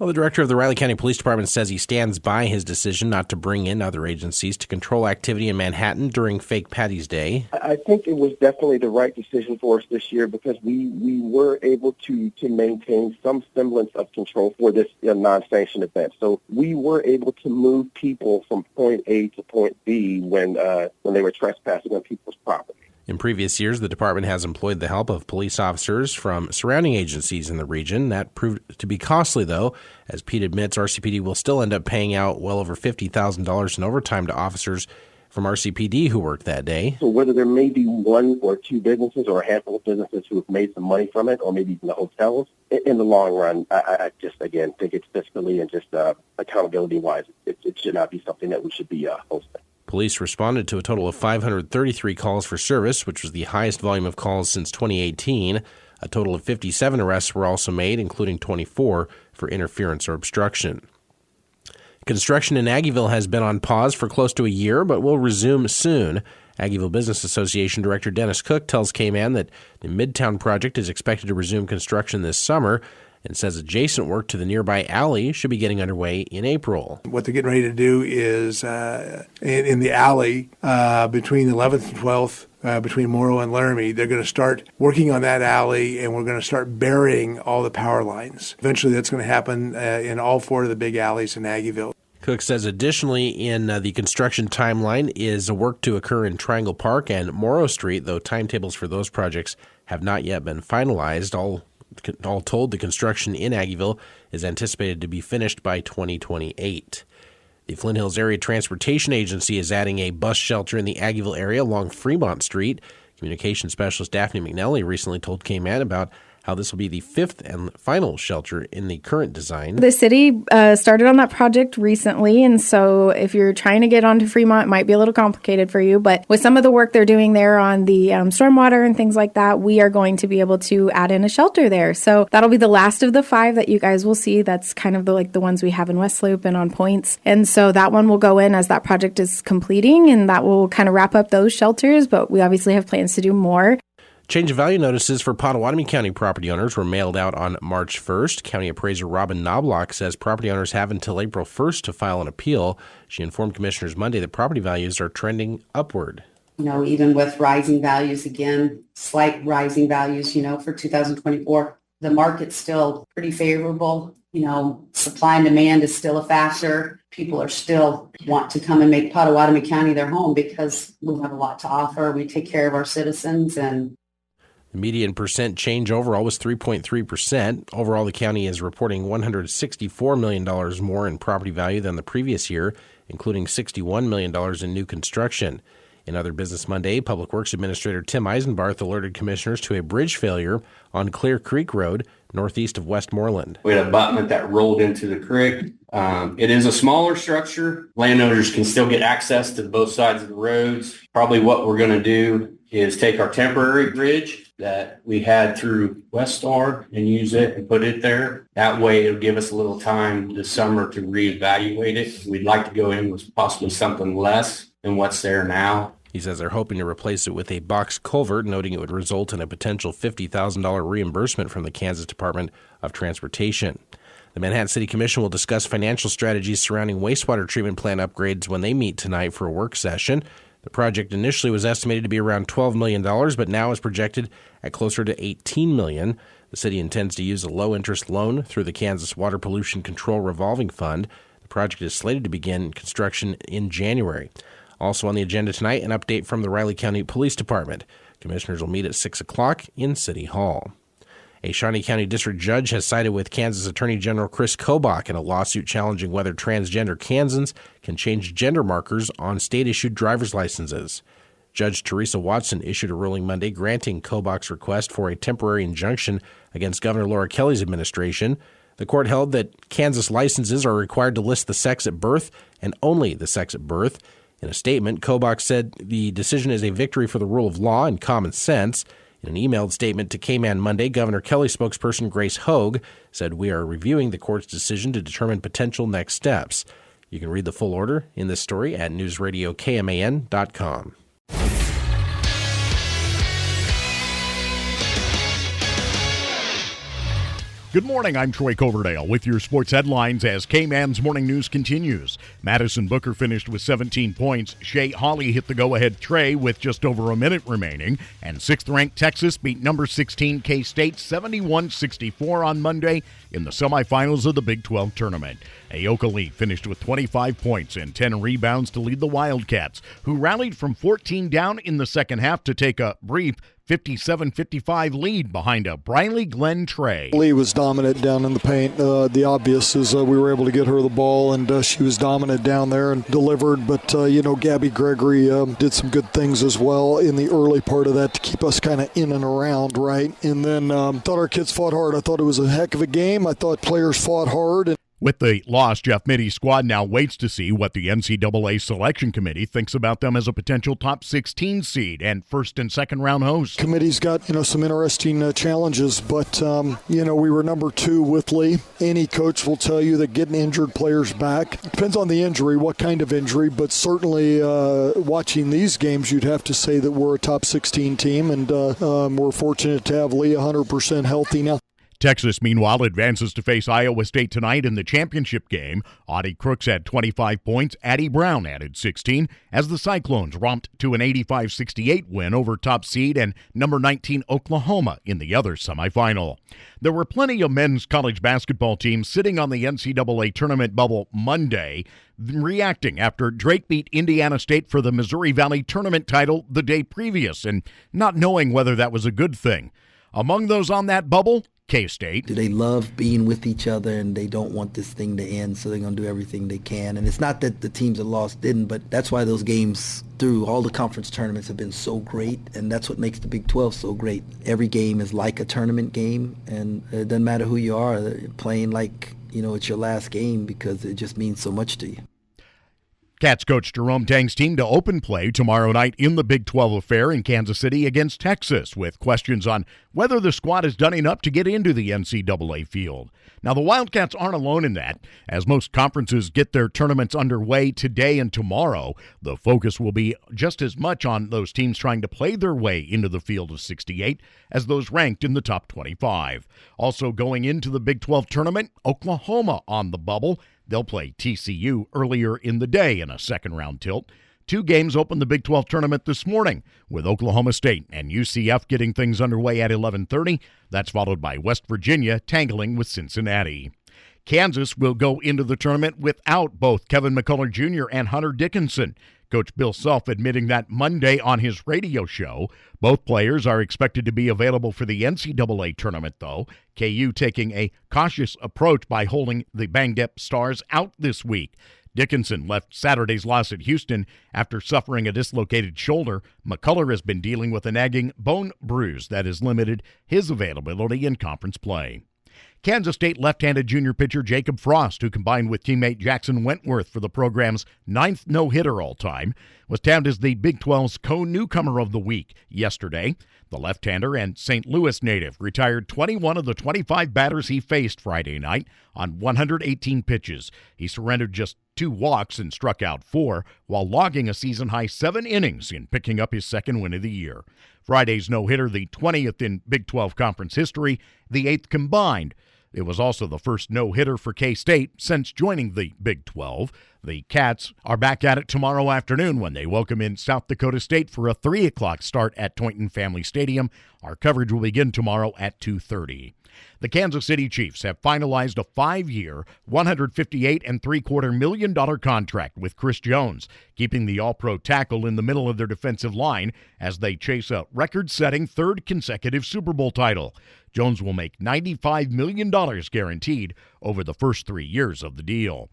Well, the director of the Riley County Police Department says he stands by his decision not to bring in other agencies to control activity in Manhattan during Fake Patty's Day. I think it was definitely the right decision for us this year because we were able to maintain some semblance of control for this non-sanctioned event. So we were able to move people from point A to point B when they were trespassing on people's property. In previous years, the department has employed the help of police officers from surrounding agencies in the region. That proved to be costly, though. As Pete admits, RCPD will still end up paying out well over $50,000 in overtime to officers from RCPD who worked that day. So whether there may be one or two businesses or a handful of businesses who have made some money from it, or maybe even the hotels, in the long run, I just, again, think it's fiscally and just accountability-wise, it should not be something that we should be hosting. Police responded to a total of 533 calls for service, which was the highest volume of calls since 2018. A total of 57 arrests were also made, including 24 for interference or obstruction. Construction in Aggieville has been on pause for close to a year, but will resume soon. Aggieville Business Association Director Dennis Cook tells K-Man that the Midtown project is expected to resume construction this summer, and says adjacent work to the nearby alley should be getting underway in April. What they're getting ready to do is in the alley between 11th and 12th, between Morrow and Laramie, they're going to start working on that alley, and we're going to start burying all the power lines. Eventually, that's going to happen in all four of the big alleys in Aggieville. Cook says additionally in the construction timeline is work to occur in Triangle Park and Morrow Street, though timetables for those projects have not yet been finalized. All told, the construction in Aggieville is anticipated to be finished by 2028. The Flint Hills Area Transportation Agency is adding a bus shelter in the Aggieville area along Fremont Street. Communications specialist Daphne McNally recently told K-Man about how this will be the fifth and final shelter in the current design. The city started on that project recently, and so if you're trying to get onto Fremont, it might be a little complicated for you, but with some of the work they're doing there on the stormwater and things like that, we are going to be able to add in a shelter there. So that'll be the last of the 5 that you guys will see. That's kind of the ones we have in West Loop and on Points. And so that one will go in as that project is completing, and that will kind of wrap up those shelters, but we obviously have plans to do more. Change of value notices for Pottawatomie County property owners were mailed out on March 1st. County appraiser Robin Knobloch says property owners have until April 1st to file an appeal. She informed commissioners Monday that property values are trending upward. Even with rising values again, slight rising values, for 2024, the market's still pretty favorable. Supply and demand is still a factor. People are still want to come and make Pottawatomie County their home because we have a lot to offer. We take care of our citizens, and the median percent change overall was 3.3%. Overall, the county is reporting $164 million more in property value than the previous year, including $61 million in new construction. In other business Monday, Public Works Administrator Tim Eisenbarth alerted commissioners to a bridge failure on Clear Creek Road, northeast of Westmoreland. We had a abutment that rolled into the creek. It is a smaller structure. Landowners can still get access to both sides of the roads. Probably what we're going to do is take our temporary bridge that we had through West Star and use it and put it there. That way it'll give us a little time this summer to reevaluate it. We'd like to go in with possibly something less than what's there now. He says they're hoping to replace it with a box culvert, noting it would result in a potential $50,000 reimbursement from the Kansas Department of Transportation. The Manhattan City Commission will discuss financial strategies surrounding wastewater treatment plant upgrades when they meet tonight for a work session. The project initially was estimated to be around $12 million, but now is projected at closer to $18 million. The city intends to use a low-interest loan through the Kansas Water Pollution Control Revolving Fund. The project is slated to begin construction in January. Also on the agenda tonight, an update from the Riley County Police Department. Commissioners will meet at 6 o'clock in City Hall. A Shawnee County District Judge has sided with Kansas Attorney General Chris Kobach in a lawsuit challenging whether transgender Kansans can change gender markers on state-issued driver's licenses. Judge Teresa Watson issued a ruling Monday granting Kobach's request for a temporary injunction against Governor Laura Kelly's administration. The court held that Kansas licenses are required to list the sex at birth and only the sex at birth. In a statement, Kobach said the decision is a victory for the rule of law and common sense. In an emailed statement to K-Man Monday, Governor Kelly spokesperson Grace Hogue said, "We are reviewing the court's decision to determine potential next steps." You can read the full order in this story at newsradiokman.com. Good morning, I'm Troy Coverdale with your sports headlines as K-Man's Morning News continues. Madison Booker finished with 17 points. Shea Hawley hit the go-ahead tray with just over a minute remaining. And 6th-ranked Texas beat number 16 K-State 71-64 on Monday in the semifinals of the Big 12 tournament. Aoka finished with 25 points and 10 rebounds to lead the Wildcats, who rallied from 14 down in the second half to take a brief 57-55 lead behind a Briley Glenn tray. Lee was dominant down in the paint. The obvious is we were able to get her the ball, and she was dominant down there and delivered. But, Gabby Gregory did some good things as well in the early part of that to keep us kind of in and around, right? And then thought our kids fought hard. I thought it was a heck of a game. I thought players fought hard. With the loss, Jeff Mitty's squad now waits to see what the NCAA selection committee thinks about them as a potential top 16 seed and first and second round host. Committee's got, some interesting challenges, but, we were number 2 with Lee. Any coach will tell you that getting injured players back depends on the injury, what kind of injury, but certainly watching these games, you'd have to say that we're a top 16 team, and we're fortunate to have Lee 100% healthy now. Texas, meanwhile, advances to face Iowa State tonight in the championship game. Audie Crooks had 25 points. Addie Brown added 16 as the Cyclones romped to an 85-68 win over top seed and number 19 Oklahoma in the other semifinal. There were plenty of men's college basketball teams sitting on the NCAA tournament bubble Monday, reacting after Drake beat Indiana State for the Missouri Valley tournament title the day previous and not knowing whether that was a good thing. Among those on that bubble, K-State. They love being with each other, and they don't want this thing to end, so they're going to do everything they can. And it's not that the teams that lost didn't, but that's why those games through all the conference tournaments have been so great, and that's what makes the Big 12 so great. Every game is like a tournament game, and it doesn't matter who you are. You're playing like, it's your last game because it just means so much to you. Cats coach Jerome Tang's team to open play tomorrow night in the Big 12 affair in Kansas City against Texas, with questions on whether the squad has done enough to get into the NCAA field. Now, the Wildcats aren't alone in that. As most conferences get their tournaments underway today and tomorrow, the focus will be just as much on those teams trying to play their way into the field of 68 as those ranked in the top 25. Also going into the Big 12 tournament, Oklahoma on the bubble. They'll play TCU earlier in the day in a second-round tilt. 2 games open the Big 12 tournament this morning, with Oklahoma State and UCF getting things underway at 11:30. That's followed by West Virginia tangling with Cincinnati. Kansas will go into the tournament without both Kevin McCullough Jr. and Hunter Dickinson. Coach Bill Self admitting that Monday on his radio show. Both players are expected to be available for the NCAA tournament, though. KU taking a cautious approach by holding the banged-up Stars out this week. Dickinson left Saturday's loss at Houston after suffering a dislocated shoulder. McCullough has been dealing with a nagging bone bruise that has limited his availability in conference play. Kansas State left-handed junior pitcher Jacob Frost, who combined with teammate Jackson Wentworth for the program's 9th no-hitter all-time, was tabbed as the Big 12's co-newcomer of the week yesterday. The left-hander and St. Louis native retired 21 of the 25 batters he faced Friday night on 118 pitches. He surrendered just 2 walks and struck out 4, while logging a season-high 7 innings in picking up his second win of the year. Friday's no-hitter, the 20th in Big 12 conference history, the 8th combined. It was also the first no-hitter for K-State since joining the Big 12. The Cats are back at it tomorrow afternoon when they welcome in South Dakota State for a 3 o'clock start at Toynton Family Stadium. Our coverage will begin tomorrow at 2:30. The Kansas City Chiefs have finalized a 5-year, $158.75 million contract with Chris Jones, keeping the All-Pro tackle in the middle of their defensive line as they chase a record-setting 3rd consecutive Super Bowl title. Jones will make $95 million guaranteed over the first 3 years of the deal.